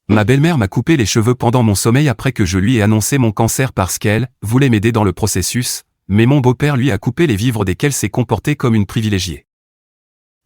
Ma belle-mère m'a coupé les cheveux pendant mon sommeil après que je lui ai annoncé mon cancer parce qu'elle voulait m'aider dans le processus, mais mon beau-père lui a coupé les vivres desquels s'est comporté comme une privilégiée.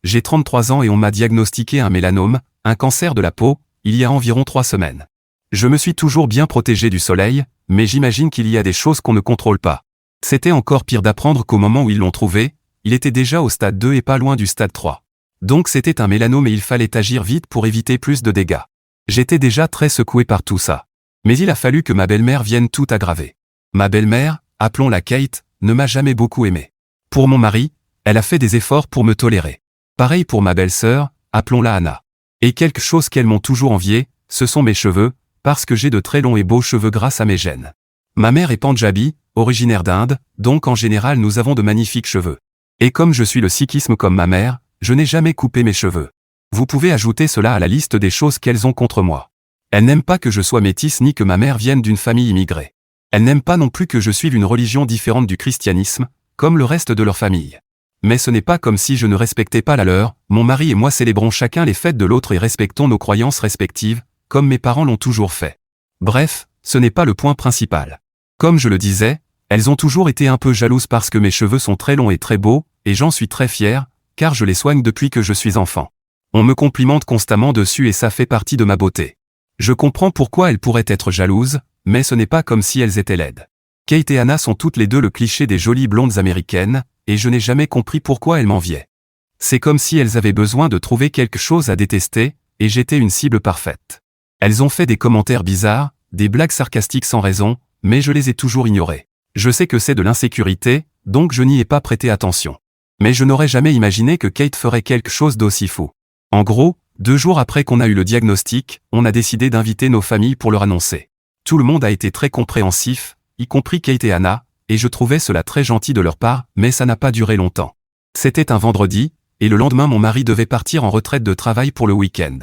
J'ai 33 ans et on m'a diagnostiqué un mélanome, un cancer de la peau, il y a environ 3 semaines. Je me suis toujours bien protégé du soleil, mais j'imagine qu'il y a des choses qu'on ne contrôle pas. C'était encore pire d'apprendre qu'au moment où ils l'ont trouvé, il était déjà au stade 2 et pas loin du stade 3. Donc c'était un mélanome et il fallait agir vite pour éviter plus de dégâts. J'étais déjà très secoué par tout ça. Mais il a fallu que ma belle-mère vienne tout aggraver. Ma belle-mère, appelons-la Kate, ne m'a jamais beaucoup aimé. Pour mon mari, elle a fait des efforts pour me tolérer. Pareil pour ma belle-sœur, appelons-la Anna. Et quelque chose qu'elles m'ont toujours envié, ce sont mes cheveux, parce que j'ai de très longs et beaux cheveux grâce à mes gènes. Ma mère est Pandjabi, originaire d'Inde, donc en général nous avons de magnifiques cheveux. Et comme je suis le sikhisme comme ma mère, je n'ai jamais coupé mes cheveux. Vous pouvez ajouter cela à la liste des choses qu'elles ont contre moi. Elles n'aiment pas que je sois métisse ni que ma mère vienne d'une famille immigrée. Elles n'aiment pas non plus que je suive une religion différente du christianisme, comme le reste de leur famille. Mais ce n'est pas comme si je ne respectais pas la leur, mon mari et moi célébrons chacun les fêtes de l'autre et respectons nos croyances respectives, comme mes parents l'ont toujours fait. Bref, ce n'est pas le point principal. Comme je le disais, elles ont toujours été un peu jalouses parce que mes cheveux sont très longs et très beaux, et j'en suis très fier, car je les soigne depuis que je suis enfant. On me complimente constamment dessus et ça fait partie de ma beauté. Je comprends pourquoi elles pourraient être jalouses, mais ce n'est pas comme si elles étaient laides. Kate et Anna sont toutes les deux le cliché des jolies blondes américaines, et je n'ai jamais compris pourquoi elles m'enviaient. C'est comme si elles avaient besoin de trouver quelque chose à détester, et j'étais une cible parfaite. Elles ont fait des commentaires bizarres, des blagues sarcastiques sans raison, mais je les ai toujours ignorées. Je sais que c'est de l'insécurité, donc je n'y ai pas prêté attention. Mais je n'aurais jamais imaginé que Kate ferait quelque chose d'aussi fou. En gros, 2 jours après qu'on a eu le diagnostic, on a décidé d'inviter nos familles pour leur annoncer. Tout le monde a été très compréhensif, y compris Kate et Anna, et je trouvais cela très gentil de leur part, mais ça n'a pas duré longtemps. C'était un vendredi, et le lendemain mon mari devait partir en retraite de travail pour le week-end.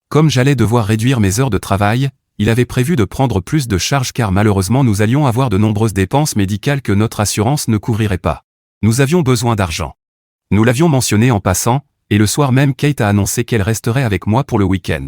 Comme j'allais devoir réduire mes heures de travail, il avait prévu de prendre plus de charges car malheureusement nous allions avoir de nombreuses dépenses médicales que notre assurance ne couvrirait pas. Nous avions besoin d'argent. Nous l'avions mentionné en passant, et le soir même Kate a annoncé qu'elle resterait avec moi pour le week-end.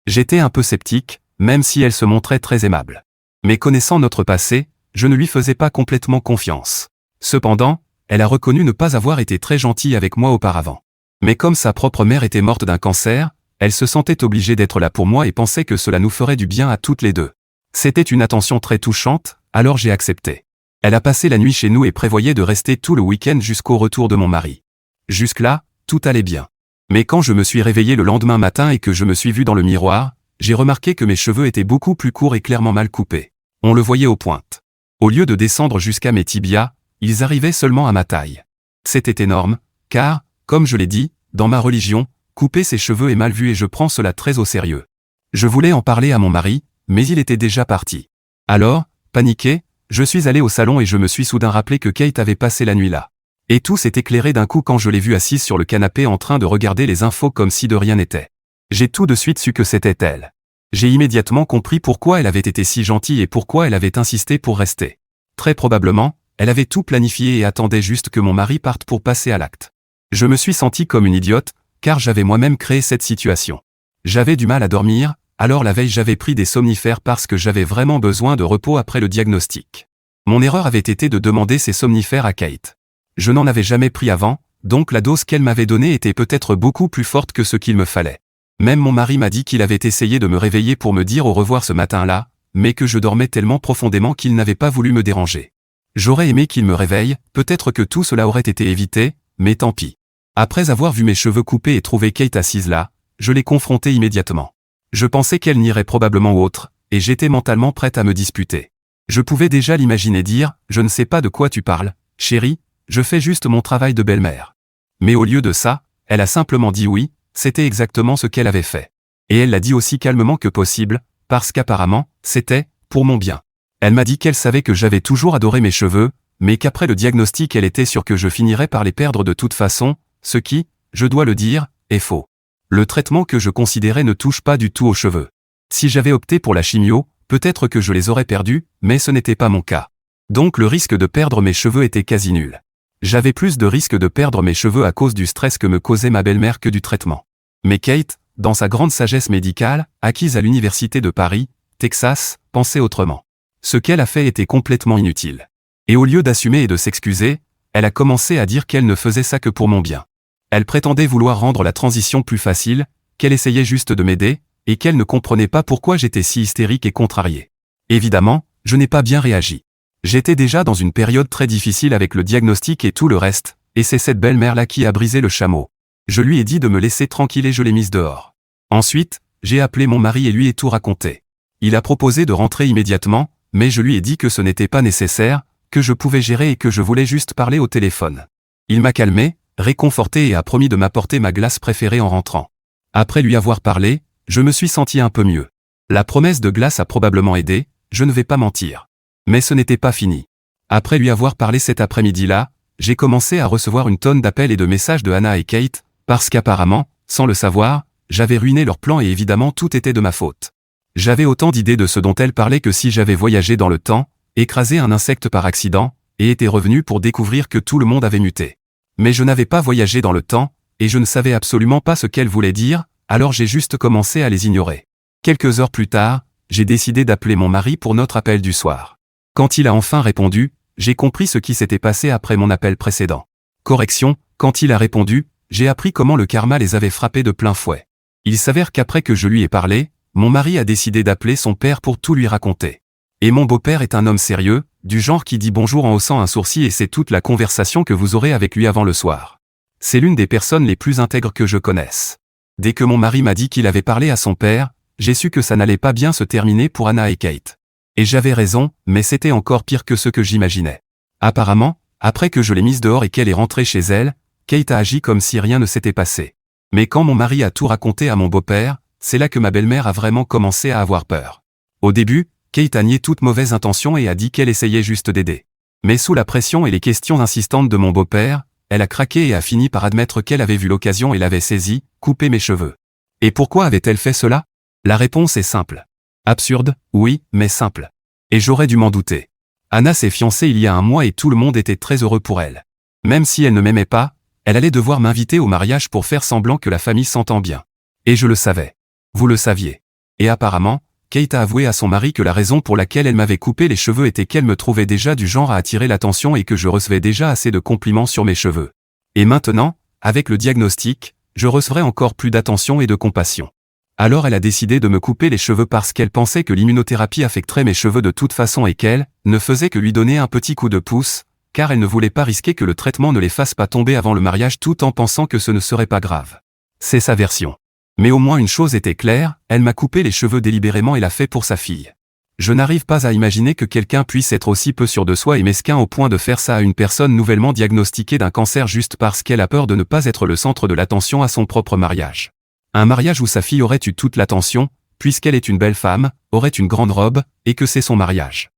J'étais un peu sceptique, même si elle se montrait très aimable. Mais connaissant notre passé, je ne lui faisais pas complètement confiance. Cependant, elle a reconnu ne pas avoir été très gentille avec moi auparavant. Mais comme sa propre mère était morte d'un cancer, elle se sentait obligée d'être là pour moi et pensait que cela nous ferait du bien à toutes les deux. C'était une attention très touchante, alors j'ai accepté. Elle a passé la nuit chez nous et prévoyait de rester tout le week-end jusqu'au retour de mon mari. Jusque-là, tout allait bien. Mais quand je me suis réveillé le lendemain matin et que je me suis vu dans le miroir, j'ai remarqué que mes cheveux étaient beaucoup plus courts et clairement mal coupés. On le voyait aux pointes. Au lieu de descendre jusqu'à mes tibias, ils arrivaient seulement à ma taille. C'était énorme, car, comme je l'ai dit, dans ma religion, couper ses cheveux est mal vu et je prends cela très au sérieux. Je voulais en parler à mon mari, mais il était déjà parti. Alors, paniqué, je suis allé au salon et je me suis soudain rappelé que Kate avait passé la nuit là. Et tout s'est éclairé d'un coup quand je l'ai vue assise sur le canapé en train de regarder les infos comme si de rien n'était. J'ai tout de suite su que c'était elle. J'ai immédiatement compris pourquoi elle avait été si gentille et pourquoi elle avait insisté pour rester. Très probablement, elle avait tout planifié et attendait juste que mon mari parte pour passer à l'acte. Je me suis senti comme une idiote, car j'avais moi-même créé cette situation. J'avais du mal à dormir, alors la veille j'avais pris des somnifères parce que j'avais vraiment besoin de repos après le diagnostic. Mon erreur avait été de demander ces somnifères à Kate. Je n'en avais jamais pris avant, donc la dose qu'elle m'avait donnée était peut-être beaucoup plus forte que ce qu'il me fallait. Même mon mari m'a dit qu'il avait essayé de me réveiller pour me dire au revoir ce matin-là, mais que je dormais tellement profondément qu'il n'avait pas voulu me déranger. J'aurais aimé qu'il me réveille, peut-être que tout cela aurait été évité, mais tant pis. Après avoir vu mes cheveux coupés et trouvé Kate assise là, je l'ai confrontée immédiatement. Je pensais qu'elle n'irait probablement autre, et j'étais mentalement prête à me disputer. Je pouvais déjà l'imaginer dire « Je ne sais pas de quoi tu parles, chérie, je fais juste mon travail de belle-mère. » Mais au lieu de ça, elle a simplement dit oui, c'était exactement ce qu'elle avait fait. Et elle l'a dit aussi calmement que possible, parce qu'apparemment, c'était pour mon bien. Elle m'a dit qu'elle savait que j'avais toujours adoré mes cheveux, mais qu'après le diagnostic elle était sûre que je finirais par les perdre de toute façon, ce qui, je dois le dire, est faux. Le traitement que je considérais ne touche pas du tout aux cheveux. Si j'avais opté pour la chimio, peut-être que je les aurais perdus, mais ce n'était pas mon cas. Donc le risque de perdre mes cheveux était quasi nul. J'avais plus de risque de perdre mes cheveux à cause du stress que me causait ma belle-mère que du traitement. Mais Kate, dans sa grande sagesse médicale, acquise à l'université de Paris, Texas, pensait autrement. Ce qu'elle a fait était complètement inutile. Et au lieu d'assumer et de s'excuser, elle a commencé à dire qu'elle ne faisait ça que pour mon bien. Elle prétendait vouloir rendre la transition plus facile, qu'elle essayait juste de m'aider, et qu'elle ne comprenait pas pourquoi j'étais si hystérique et contrarié. Évidemment, je n'ai pas bien réagi. J'étais déjà dans une période très difficile avec le diagnostic et tout le reste, et c'est cette belle-mère-là qui a brisé le chameau. Je lui ai dit de me laisser tranquille et je l'ai mise dehors. Ensuite, j'ai appelé mon mari et lui ai tout raconté. Il a proposé de rentrer immédiatement, mais je lui ai dit que ce n'était pas nécessaire, que je pouvais gérer et que je voulais juste parler au téléphone. Il m'a calmé, réconforté et a promis de m'apporter ma glace préférée en rentrant. Après lui avoir parlé, je me suis senti un peu mieux. La promesse de glace a probablement aidé, je ne vais pas mentir. Mais ce n'était pas fini. Après lui avoir parlé cet après-midi-là, j'ai commencé à recevoir une tonne d'appels et de messages de Hannah et Kate, parce qu'apparemment, sans le savoir, j'avais ruiné leur plan et évidemment tout était de ma faute. J'avais autant d'idées de ce dont elles parlaient que si j'avais voyagé dans le temps, écrasé un insecte par accident, et était revenu pour découvrir que tout le monde avait muté. Mais je n'avais pas voyagé dans le temps, et je ne savais absolument pas ce qu'elles voulaient dire, alors j'ai juste commencé à les ignorer. Quelques heures plus tard, j'ai décidé d'appeler mon mari pour notre appel du soir. Quand il a enfin répondu, j'ai compris ce qui s'était passé après mon appel précédent. Correction, quand il a répondu, j'ai appris comment le karma les avait frappés de plein fouet. Il s'avère qu'après que je lui ai parlé, mon mari a décidé d'appeler son père pour tout lui raconter. Et mon beau-père est un homme sérieux, du genre qui dit bonjour en haussant un sourcil et c'est toute la conversation que vous aurez avec lui avant le soir. C'est l'une des personnes les plus intègres que je connaisse. Dès que mon mari m'a dit qu'il avait parlé à son père, j'ai su que ça n'allait pas bien se terminer pour Hannah et Kate. Et j'avais raison, mais c'était encore pire que ce que j'imaginais. Apparemment, après que je l'ai mise dehors et qu'elle est rentrée chez elle, Kate a agi comme si rien ne s'était passé. Mais quand mon mari a tout raconté à mon beau-père, c'est là que ma belle-mère a vraiment commencé à avoir peur. Au début, Kate a nié toute mauvaise intention et a dit qu'elle essayait juste d'aider. Mais sous la pression et les questions insistantes de mon beau-père, elle a craqué et a fini par admettre qu'elle avait vu l'occasion et l'avait saisie, coupé mes cheveux. Et pourquoi avait-elle fait cela? La réponse est simple. Absurde, oui, mais simple. Et j'aurais dû m'en douter. Hannah s'est fiancée il y a un mois et tout le monde était très heureux pour elle. Même si elle ne m'aimait pas, elle allait devoir m'inviter au mariage pour faire semblant que la famille s'entend bien. Et je le savais. Vous le saviez. Et apparemment, Kate a avoué à son mari que la raison pour laquelle elle m'avait coupé les cheveux était qu'elle me trouvait déjà du genre à attirer l'attention et que je recevais déjà assez de compliments sur mes cheveux. Et maintenant, avec le diagnostic, je recevrais encore plus d'attention et de compassion. Alors elle a décidé de me couper les cheveux parce qu'elle pensait que l'immunothérapie affecterait mes cheveux de toute façon et qu'elle ne faisait que lui donner un petit coup de pouce, car elle ne voulait pas risquer que le traitement ne les fasse pas tomber avant le mariage tout en pensant que ce ne serait pas grave. C'est sa version. Mais au moins une chose était claire, elle m'a coupé les cheveux délibérément et l'a fait pour sa fille. Je n'arrive pas à imaginer que quelqu'un puisse être aussi peu sûr de soi et mesquin au point de faire ça à une personne nouvellement diagnostiquée d'un cancer juste parce qu'elle a peur de ne pas être le centre de l'attention à son propre mariage. Un mariage où sa fille aurait eu toute l'attention, puisqu'elle est une belle femme, aurait une grande robe, et que c'est son mariage.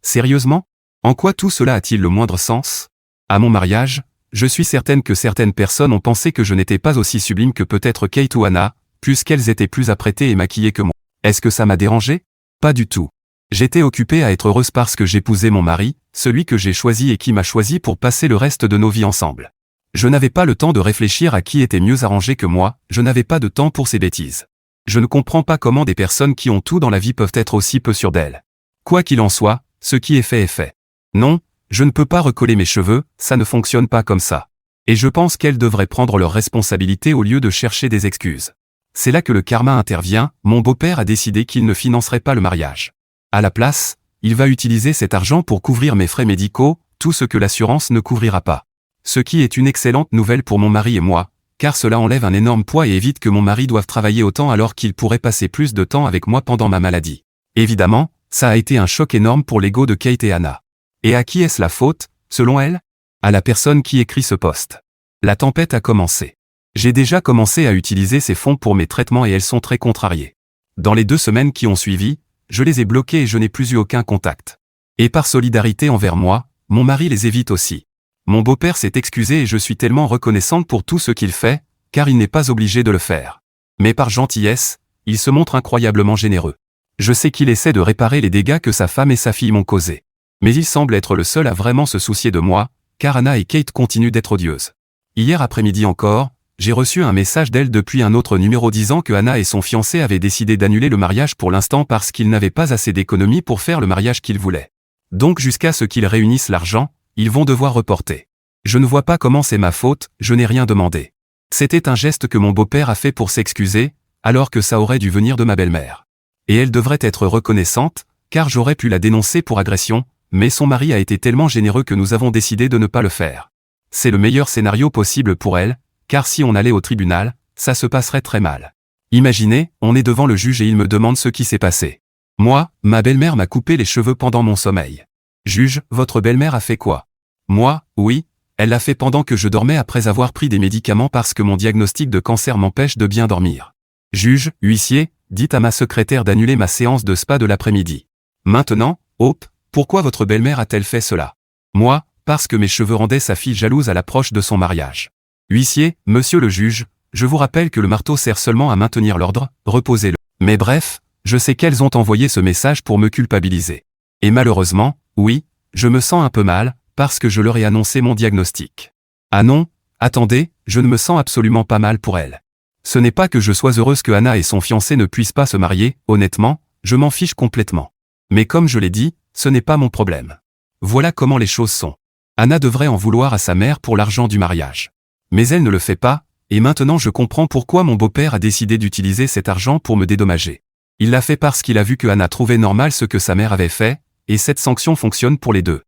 Sérieusement? En quoi tout cela a-t-il le moindre sens? À mon mariage, je suis certaine que certaines personnes ont pensé que je n'étais pas aussi sublime que peut-être Kate ou Hannah, puisqu'elles étaient plus apprêtées et maquillées que moi. Est-ce que ça m'a dérangé? Pas du tout. J'étais occupée à être heureuse parce que j'épousais mon mari, celui que j'ai choisi et qui m'a choisi pour passer le reste de nos vies ensemble. Je n'avais pas le temps de réfléchir à qui était mieux arrangé que moi, je n'avais pas de temps pour ces bêtises. Je ne comprends pas comment des personnes qui ont tout dans la vie peuvent être aussi peu sûres d'elles. Quoi qu'il en soit, ce qui est fait est fait. Non, je ne peux pas recoller mes cheveux, ça ne fonctionne pas comme ça. Et je pense qu'elles devraient prendre leurs responsabilités au lieu de chercher des excuses. C'est là que le karma intervient, mon beau-père a décidé qu'il ne financerait pas le mariage. À la place, il va utiliser cet argent pour couvrir mes frais médicaux, tout ce que l'assurance ne couvrira pas. Ce qui est une excellente nouvelle pour mon mari et moi, car cela enlève un énorme poids et évite que mon mari doive travailler autant alors qu'il pourrait passer plus de temps avec moi pendant ma maladie. Évidemment, ça a été un choc énorme pour l'ego de Kate et Hannah. Et à qui est-ce la faute, selon elle? À la personne qui écrit ce post. La tempête a commencé. J'ai déjà commencé à utiliser ces fonds pour mes traitements et elles sont très contrariées. Dans les 2 semaines qui ont suivi, je les ai bloquées et je n'ai plus eu aucun contact. Et par solidarité envers moi, mon mari les évite aussi. Mon beau-père s'est excusé et je suis tellement reconnaissante pour tout ce qu'il fait, car il n'est pas obligé de le faire. Mais par gentillesse, il se montre incroyablement généreux. Je sais qu'il essaie de réparer les dégâts que sa femme et sa fille m'ont causés. Mais il semble être le seul à vraiment se soucier de moi, car Hannah et Kate continuent d'être odieuses. Hier après-midi encore, J'ai reçu un message d'elle depuis un autre numéro disant que Anna et son fiancé avaient décidé d'annuler le mariage pour l'instant parce qu'ils n'avaient pas assez d'économies pour faire le mariage qu'ils voulaient. Donc jusqu'à ce qu'ils réunissent l'argent, ils vont devoir reporter. Je ne vois pas comment c'est ma faute, je n'ai rien demandé. C'était un geste que mon beau-père a fait pour s'excuser, alors que ça aurait dû venir de ma belle-mère. Et elle devrait être reconnaissante, car j'aurais pu la dénoncer pour agression, mais son mari a été tellement généreux que nous avons décidé de ne pas le faire. C'est le meilleur scénario possible pour elle, car si on allait au tribunal, ça se passerait très mal. Imaginez, on est devant le juge et il me demande ce qui s'est passé. Moi, ma belle-mère m'a coupé les cheveux pendant mon sommeil. Juge, votre belle-mère a fait quoi? Moi, oui, elle l'a fait pendant que je dormais après avoir pris des médicaments parce que mon diagnostic de cancer m'empêche de bien dormir. Juge, huissier, dites à ma secrétaire d'annuler ma séance de spa de l'après-midi. Maintenant, Hope, pourquoi votre belle-mère a-t-elle fait cela? Moi, parce que mes cheveux rendaient sa fille jalouse à l'approche de son mariage. Huissier, monsieur le juge, je vous rappelle que le marteau sert seulement à maintenir l'ordre, reposez-le. Mais bref, je sais qu'elles ont envoyé ce message pour me culpabiliser. Et malheureusement, oui, je me sens un peu mal, parce que je leur ai annoncé mon diagnostic. Ah non, attendez, je ne me sens absolument pas mal pour elle. Ce n'est pas que je sois heureuse que Anna et son fiancé ne puissent pas se marier, honnêtement, je m'en fiche complètement. Mais comme je l'ai dit, ce n'est pas mon problème. Voilà comment les choses sont. Anna devrait en vouloir à sa mère pour l'argent du mariage. Mais elle ne le fait pas, et maintenant je comprends pourquoi mon beau-père a décidé d'utiliser cet argent pour me dédommager. Il l'a fait parce qu'il a vu que Anna trouvait normal ce que sa mère avait fait, et cette sanction fonctionne pour les deux.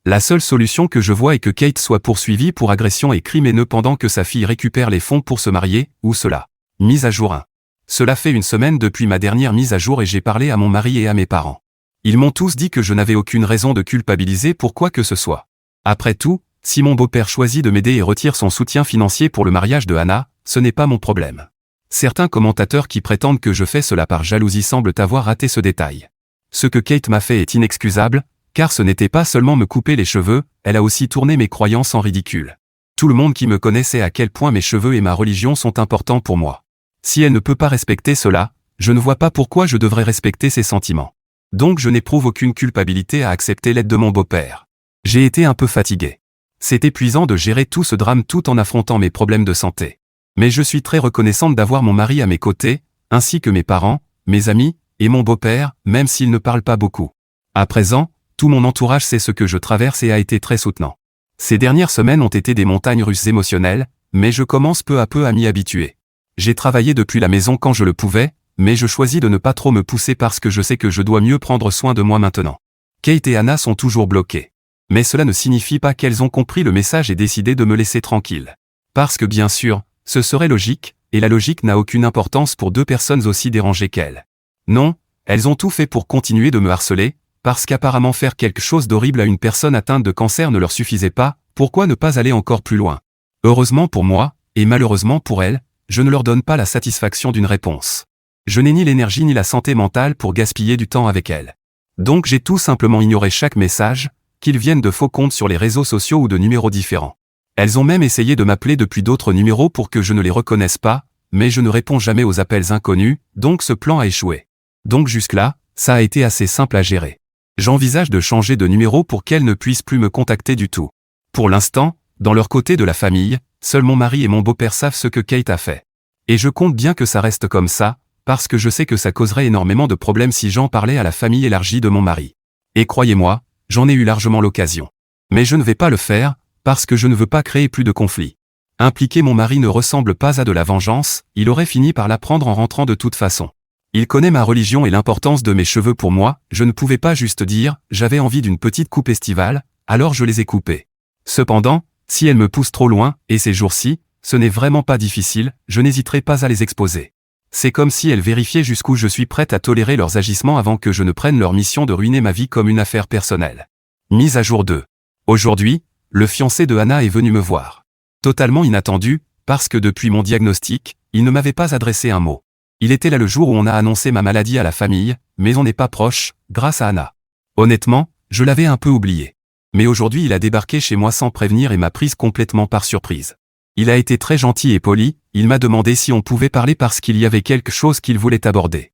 La seule solution que je vois est que Kate soit poursuivie pour agression et crime haineux pendant que sa fille récupère les fonds pour se marier, ou cela. Mise à jour 1. Cela fait une semaine depuis ma dernière mise à jour et j'ai parlé à mon mari et à mes parents. Ils m'ont tous dit que je n'avais aucune raison de culpabiliser pour quoi que ce soit. Après tout, si mon beau-père choisit de m'aider et retire son soutien financier pour le mariage de Anna, ce n'est pas mon problème. Certains commentateurs qui prétendent que je fais cela par jalousie semblent avoir raté ce détail. Ce que Kate m'a fait est inexcusable, car ce n'était pas seulement me couper les cheveux, elle a aussi tourné mes croyances en ridicule. Tout le monde qui me connaît sait à quel point mes cheveux et ma religion sont importants pour moi. Si elle ne peut pas respecter cela, je ne vois pas pourquoi je devrais respecter ses sentiments. Donc je n'éprouve aucune culpabilité à accepter l'aide de mon beau-père. J'ai été un peu fatigué. C'est épuisant de gérer tout ce drame tout en affrontant mes problèmes de santé. Mais je suis très reconnaissante d'avoir mon mari à mes côtés, ainsi que mes parents, mes amis, et mon beau-père, même s'il ne parle pas beaucoup. À présent, tout mon entourage sait ce que je traverse et a été très soutenant. Ces dernières semaines ont été des montagnes russes émotionnelles, mais je commence peu à peu à m'y habituer. J'ai travaillé depuis la maison quand je le pouvais, mais je choisis de ne pas trop me pousser parce que je sais que je dois mieux prendre soin de moi maintenant. Kate et Anna sont toujours bloquées. Mais cela ne signifie pas qu'elles ont compris le message et décidé de me laisser tranquille. Parce que bien sûr, ce serait logique, et la logique n'a aucune importance pour deux personnes aussi dérangées qu'elles. Non, elles ont tout fait pour continuer de me harceler, parce qu'apparemment faire quelque chose d'horrible à une personne atteinte de cancer ne leur suffisait pas, pourquoi ne pas aller encore plus loin? Heureusement pour moi, et malheureusement pour elles, je ne leur donne pas la satisfaction d'une réponse. Je n'ai ni l'énergie ni la santé mentale pour gaspiller du temps avec elles. Donc j'ai tout simplement ignoré chaque message, qu'ils viennent de faux comptes sur les réseaux sociaux ou de numéros différents. Elles ont même essayé de m'appeler depuis d'autres numéros pour que je ne les reconnaisse pas, mais je ne réponds jamais aux appels inconnus, donc ce plan a échoué. Donc jusque-là, ça a été assez simple à gérer. J'envisage de changer de numéro pour qu'elles ne puissent plus me contacter du tout. Pour l'instant, dans leur côté de la famille, seul mon mari et mon beau-père savent ce que Kate a fait. Et je compte bien que ça reste comme ça, parce que je sais que ça causerait énormément de problèmes si j'en parlais à la famille élargie de mon mari. Et croyez-moi, j'en ai eu largement l'occasion. Mais je ne vais pas le faire, parce que je ne veux pas créer plus de conflits. Impliquer mon mari ne ressemble pas à de la vengeance, il aurait fini par l'apprendre en rentrant de toute façon. Il connaît ma religion et l'importance de mes cheveux pour moi, je ne pouvais pas juste dire, j'avais envie d'une petite coupe estivale, alors je les ai coupés. Cependant, si elle me pousse trop loin, et ces jours-ci, ce n'est vraiment pas difficile, je n'hésiterai pas à les exposer. C'est comme si elles vérifiaient jusqu'où je suis prête à tolérer leurs agissements avant que je ne prenne leur mission de ruiner ma vie comme une affaire personnelle. Mise à jour 2. Aujourd'hui, le fiancé de Anna est venu me voir. Totalement inattendu, parce que depuis mon diagnostic, il ne m'avait pas adressé un mot. Il était là le jour où on a annoncé ma maladie à la famille, mais on n'est pas proche, grâce à Anna. Honnêtement, je l'avais un peu oublié. Mais aujourd'hui il a débarqué chez moi sans prévenir et m'a prise complètement par surprise. Il a été très gentil et poli, il m'a demandé si on pouvait parler parce qu'il y avait quelque chose qu'il voulait aborder.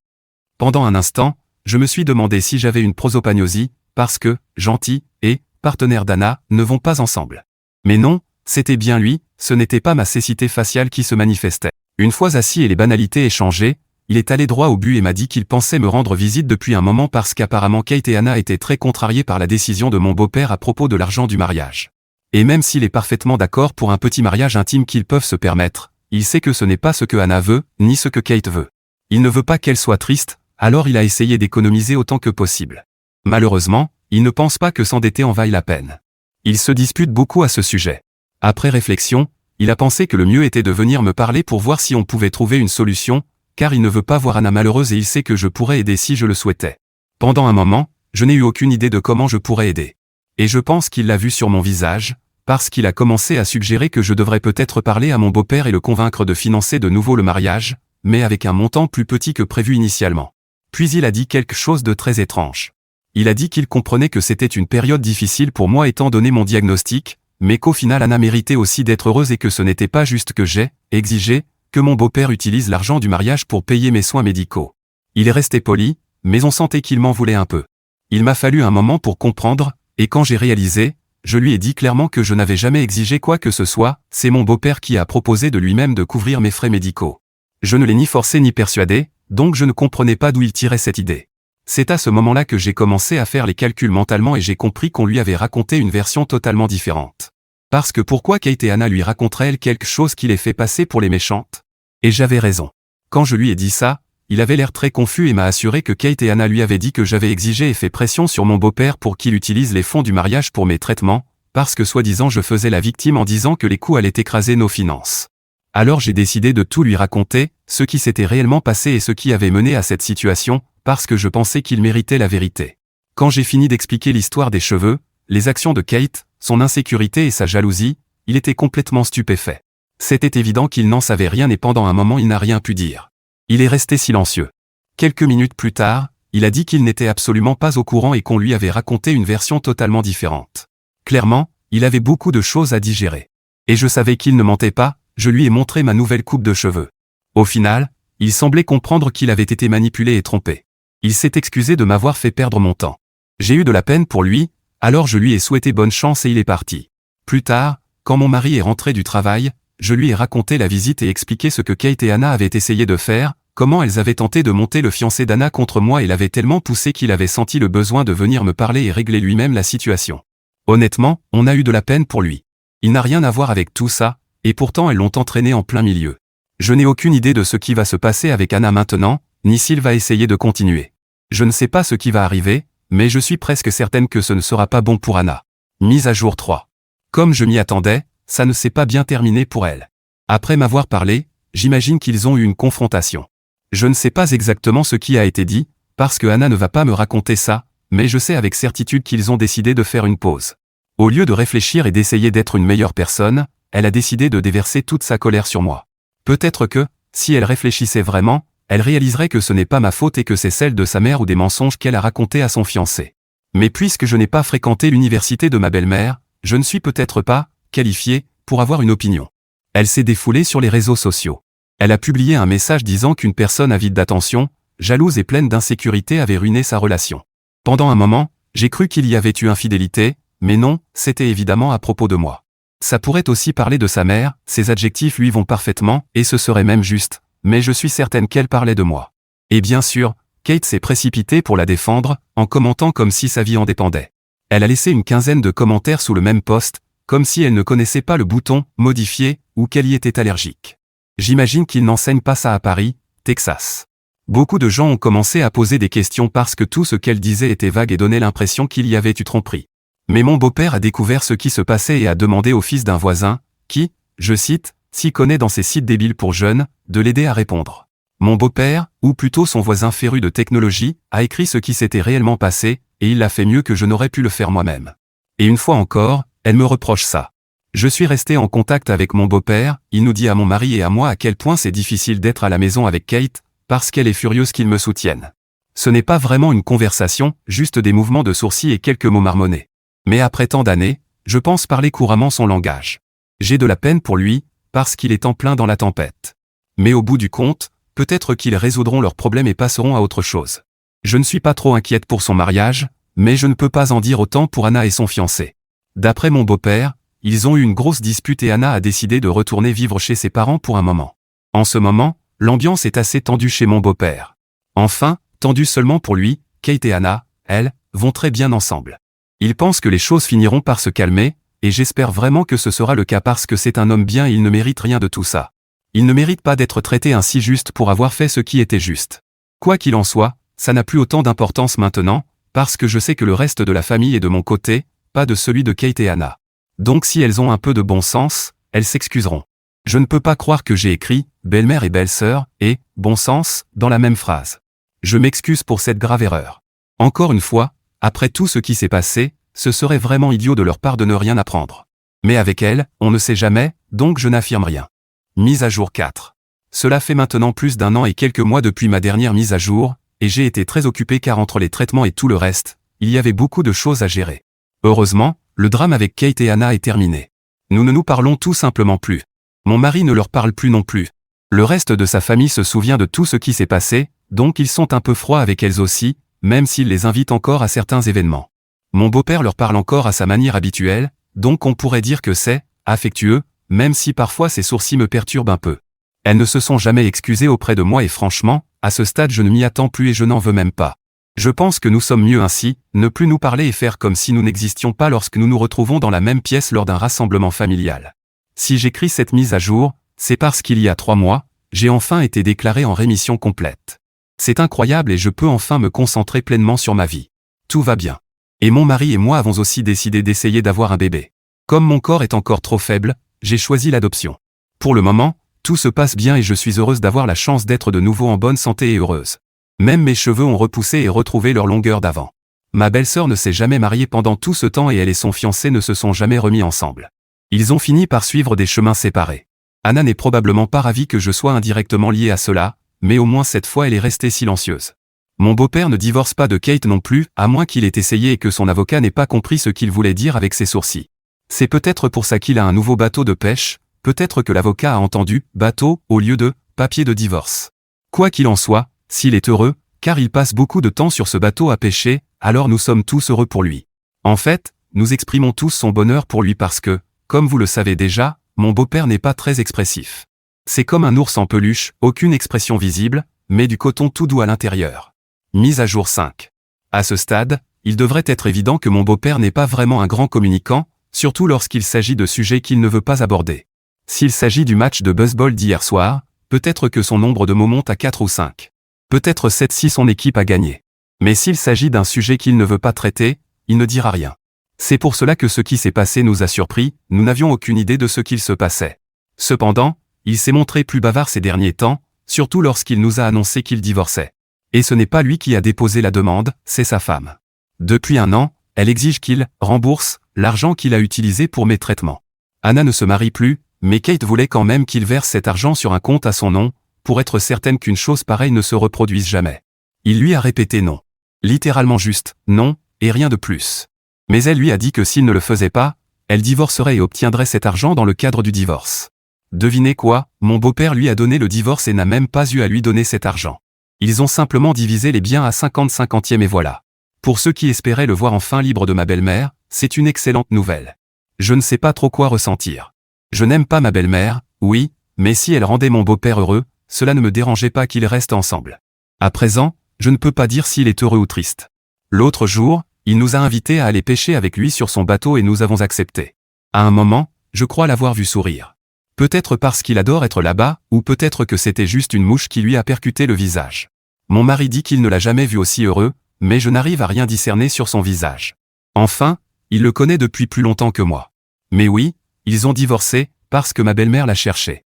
Pendant un instant, je me suis demandé si j'avais une prosopagnosie, parce que, gentil, et, partenaire d'Anna, ne vont pas ensemble. Mais non, C'était bien lui, ce n'était pas ma cécité faciale qui se manifestait. Une fois assis et les banalités échangées, il est allé droit au but et m'a dit qu'il pensait me rendre visite depuis un moment parce qu'apparemment Kate et Anna étaient très contrariés par la décision de mon beau-père à propos de l'argent du mariage. Et même s'il est parfaitement d'accord pour un petit mariage intime qu'ils peuvent se permettre, il sait que ce n'est pas ce que Anna veut, ni ce que Kate veut. Il ne veut pas qu'elle soit triste, alors il a essayé d'économiser autant que possible. Malheureusement, il ne pense pas que s'endetter en vaille la peine. Il se dispute beaucoup à ce sujet. Après réflexion, il a pensé que le mieux était de venir me parler pour voir si on pouvait trouver une solution, car il ne veut pas voir Anna malheureuse et il sait que je pourrais aider si je le souhaitais. Pendant un moment, je n'ai eu aucune idée de comment je pourrais aider. Et je pense qu'il l'a vu sur mon visage, parce qu'il a commencé à suggérer que je devrais peut-être parler à mon beau-père et le convaincre de financer de nouveau le mariage, mais avec un montant plus petit que prévu initialement. Puis il a dit quelque chose de très étrange. Il a dit qu'il comprenait que c'était une période difficile pour moi étant donné mon diagnostic, mais qu'au final Anna méritait aussi d'être heureuse et que ce n'était pas juste que j'ai exigé que mon beau-père utilise l'argent du mariage pour payer mes soins médicaux. Il est resté poli, mais on sentait qu'il m'en voulait un peu. Il m'a fallu un moment pour comprendre, et quand j'ai réalisé, je lui ai dit clairement que je n'avais jamais exigé quoi que ce soit, c'est mon beau-père qui a proposé de lui-même de couvrir mes frais médicaux. Je ne l'ai ni forcé ni persuadé, donc je ne comprenais pas d'où il tirait cette idée. C'est à ce moment-là que j'ai commencé à faire les calculs mentalement et j'ai compris qu'on lui avait raconté une version totalement différente. Parce que pourquoi Kate et Anna lui raconteraient-elles quelque chose qui les fait passer pour les méchantes? Et j'avais raison. Quand je lui ai dit ça, il avait l'air très confus et m'a assuré que Kate et Anna lui avaient dit que j'avais exigé et fait pression sur mon beau-père pour qu'il utilise les fonds du mariage pour mes traitements, parce que soi-disant je faisais la victime en disant que les coûts allaient écraser nos finances. Alors j'ai décidé de tout lui raconter, ce qui s'était réellement passé et ce qui avait mené à cette situation, parce que je pensais qu'il méritait la vérité. Quand j'ai fini d'expliquer l'histoire des cheveux, les actions de Kate, son insécurité et sa jalousie, il était complètement stupéfait. C'était évident qu'il n'en savait rien et pendant un moment il n'a rien pu dire. Il est resté silencieux. Quelques minutes plus tard, il a dit qu'il n'était absolument pas au courant et qu'on lui avait raconté une version totalement différente. Clairement, il avait beaucoup de choses à digérer. Et je savais qu'il ne mentait pas, je lui ai montré ma nouvelle coupe de cheveux. Au final, il semblait comprendre qu'il avait été manipulé et trompé. Il s'est excusé de m'avoir fait perdre mon temps. J'ai eu de la peine pour lui, alors je lui ai souhaité bonne chance et il est parti. Plus tard, quand mon mari est rentré du travail, je lui ai raconté la visite et expliqué ce que Kate et Anna avaient essayé de faire, comment elles avaient tenté de monter le fiancé d'Anna contre moi et l'avaient tellement poussé qu'il avait senti le besoin de venir me parler et régler lui-même la situation. Honnêtement, on a eu de la peine pour lui. Il n'a rien à voir avec tout ça, et pourtant elles l'ont entraîné en plein milieu. Je n'ai aucune idée de ce qui va se passer avec Anna maintenant, ni s'il va essayer de continuer. Je ne sais pas ce qui va arriver, mais je suis presque certaine que ce ne sera pas bon pour Anna. Mise à jour 3. Comme je m'y attendais, ça ne s'est pas bien terminé pour elle. Après m'avoir parlé, j'imagine qu'ils ont eu une confrontation. Je ne sais pas exactement ce qui a été dit, parce que Anna ne va pas me raconter ça, mais je sais avec certitude qu'ils ont décidé de faire une pause. Au lieu de réfléchir et d'essayer d'être une meilleure personne, elle a décidé de déverser toute sa colère sur moi. Peut-être que, si elle réfléchissait vraiment, elle réaliserait que ce n'est pas ma faute et que c'est celle de sa mère ou des mensonges qu'elle a racontés à son fiancé. Mais puisque je n'ai pas fréquenté l'université de ma belle-mère, je ne suis peut-être pas qualifiée pour avoir une opinion. Elle s'est défoulée sur les réseaux sociaux. Elle a publié un message disant qu'une personne avide d'attention, jalouse et pleine d'insécurité avait ruiné sa relation. Pendant un moment, j'ai cru qu'il y avait eu infidélité, mais non, c'était évidemment à propos de moi. Ça pourrait aussi parler de sa mère, ses adjectifs lui vont parfaitement, et ce serait même juste, mais je suis certaine qu'elle parlait de moi. Et bien sûr, Kate s'est précipitée pour la défendre, en commentant comme si sa vie en dépendait. Elle a laissé une quinzaine de commentaires sous le même post, comme si elle ne connaissait pas le bouton « Modifier » ou qu'elle y était allergique. J'imagine qu'ils n'enseignent pas ça à Paris, Texas. Beaucoup de gens ont commencé à poser des questions parce que tout ce qu'elle disait était vague et donnait l'impression qu'il y avait eu tromperie. Mais mon beau-père a découvert ce qui se passait et a demandé au fils d'un voisin, qui, je cite, s'y connaît dans ces sites débiles pour jeunes, de l'aider à répondre. Mon beau-père, ou plutôt son voisin féru de technologie, a écrit ce qui s'était réellement passé, et il l'a fait mieux que je n'aurais pu le faire moi-même. Et une fois encore, elle me reproche ça. Je suis resté en contact avec mon beau-père, il nous dit à mon mari et à moi à quel point c'est difficile d'être à la maison avec Kate, parce qu'elle est furieuse qu'il me soutienne. Ce n'est pas vraiment une conversation, juste des mouvements de sourcils et quelques mots marmonnés. Mais après tant d'années, je pense parler couramment son langage. J'ai de la peine pour lui, parce qu'il est en plein dans la tempête. Mais au bout du compte, peut-être qu'ils résoudront leurs problèmes et passeront à autre chose. Je ne suis pas trop inquiète pour son mariage, mais je ne peux pas en dire autant pour Anna et son fiancé. D'après mon beau-père, ils ont eu une grosse dispute et Anna a décidé de retourner vivre chez ses parents pour un moment. En ce moment, l'ambiance est assez tendue chez mon beau-père. Enfin, tendue seulement pour lui, Kate et Anna, elles, vont très bien ensemble. Il pense que les choses finiront par se calmer, et j'espère vraiment que ce sera le cas parce que c'est un homme bien et il ne mérite rien de tout ça. Il ne mérite pas d'être traité ainsi juste pour avoir fait ce qui était juste. Quoi qu'il en soit, ça n'a plus autant d'importance maintenant, parce que je sais que le reste de la famille est de mon côté, pas de celui de Kate et Anna. Donc si elles ont un peu de bon sens, elles s'excuseront. Je ne peux pas croire que j'ai écrit « belle-mère et belle-sœur » et « bon sens » dans la même phrase. Je m'excuse pour cette grave erreur. Encore une fois, après tout ce qui s'est passé, ce serait vraiment idiot de leur part de ne rien apprendre. Mais avec elle, on ne sait jamais, donc je n'affirme rien. Mise à jour 4. Cela fait maintenant plus d'un an et quelques mois depuis ma dernière mise à jour, et j'ai été très occupé car entre les traitements et tout le reste, il y avait beaucoup de choses à gérer. Heureusement, le drame avec Kate et Anna est terminé. Nous ne nous parlons tout simplement plus. Mon mari ne leur parle plus non plus. Le reste de sa famille se souvient de tout ce qui s'est passé, donc ils sont un peu froids avec elles aussi, même s'ils les invitent encore à certains événements. Mon beau-père leur parle encore à sa manière habituelle, donc on pourrait dire que c'est affectueux, même si parfois ses sourcils me perturbent un peu. Elles ne se sont jamais excusées auprès de moi et franchement, à ce stade je ne m'y attends plus et je n'en veux même pas. Je pense que nous sommes mieux ainsi, ne plus nous parler et faire comme si nous n'existions pas lorsque nous nous retrouvons dans la même pièce lors d'un rassemblement familial. Si j'écris cette mise à jour, c'est parce qu'il y a 3 mois, j'ai enfin été déclaré en rémission complète. C'est incroyable et je peux enfin me concentrer pleinement sur ma vie. Tout va bien. Et mon mari et moi avons aussi décidé d'essayer d'avoir un bébé. Comme mon corps est encore trop faible, j'ai choisi l'adoption. Pour le moment, tout se passe bien et je suis heureuse d'avoir la chance d'être de nouveau en bonne santé et heureuse. Même mes cheveux ont repoussé et retrouvé leur longueur d'avant. Ma belle-sœur ne s'est jamais mariée pendant tout ce temps et elle et son fiancé ne se sont jamais remis ensemble. Ils ont fini par suivre des chemins séparés. Anna n'est probablement pas ravie que je sois indirectement lié à cela, mais au moins cette fois elle est restée silencieuse. Mon beau-père ne divorce pas de Kate non plus, à moins qu'il ait essayé et que son avocat n'ait pas compris ce qu'il voulait dire avec ses sourcils. C'est peut-être pour ça qu'il a un nouveau bateau de pêche, peut-être que l'avocat a entendu « bateau » au lieu de « papier de divorce ». Quoi qu'il en soit, s'il est heureux, car il passe beaucoup de temps sur ce bateau à pêcher, alors nous sommes tous heureux pour lui. En fait, nous exprimons tous son bonheur pour lui parce que, comme vous le savez déjà, mon beau-père n'est pas très expressif. C'est comme un ours en peluche, aucune expression visible, mais du coton tout doux à l'intérieur. Mise à jour 5. À ce stade, il devrait être évident que mon beau-père n'est pas vraiment un grand communicant, surtout lorsqu'il s'agit de sujets qu'il ne veut pas aborder. S'il s'agit du match de baseball d'hier soir, peut-être que son nombre de mots monte à 4 ou 5. Peut-être 7 si son équipe a gagné. Mais s'il s'agit d'un sujet qu'il ne veut pas traiter, il ne dira rien. C'est pour cela que ce qui s'est passé nous a surpris, nous n'avions aucune idée de ce qu'il se passait. Cependant, il s'est montré plus bavard ces derniers temps, surtout lorsqu'il nous a annoncé qu'il divorçait. Et ce n'est pas lui qui a déposé la demande, c'est sa femme. Depuis 1 an, elle exige qu'il rembourse l'argent qu'il a utilisé pour mes traitements. Anna ne se marie plus, mais Kate voulait quand même qu'il verse cet argent sur un compte à son nom, pour être certaine qu'une chose pareille ne se reproduise jamais. Il lui a répété non. Littéralement juste, non, et rien de plus. Mais elle lui a dit que s'il ne le faisait pas, elle divorcerait et obtiendrait cet argent dans le cadre du divorce. Devinez quoi, mon beau-père lui a donné le divorce et n'a même pas eu à lui donner cet argent. Ils ont simplement divisé les biens à 50-50e et voilà. Pour ceux qui espéraient le voir enfin libre de ma belle-mère, c'est une excellente nouvelle. Je ne sais pas trop quoi ressentir. Je n'aime pas ma belle-mère, oui, mais si elle rendait mon beau-père heureux, cela ne me dérangeait pas qu'ils restent ensemble. À présent, je ne peux pas dire s'il est heureux ou triste. L'autre jour, il nous a invités à aller pêcher avec lui sur son bateau et nous avons accepté. À un moment, je crois l'avoir vu sourire. Peut-être parce qu'il adore être là-bas, ou peut-être que c'était juste une mouche qui lui a percuté le visage. Mon mari dit qu'il ne l'a jamais vu aussi heureux, mais je n'arrive à rien discerner sur son visage. Enfin, il le connaît depuis plus longtemps que moi. Mais oui, ils ont divorcé, parce que ma belle-mère l'a cherché.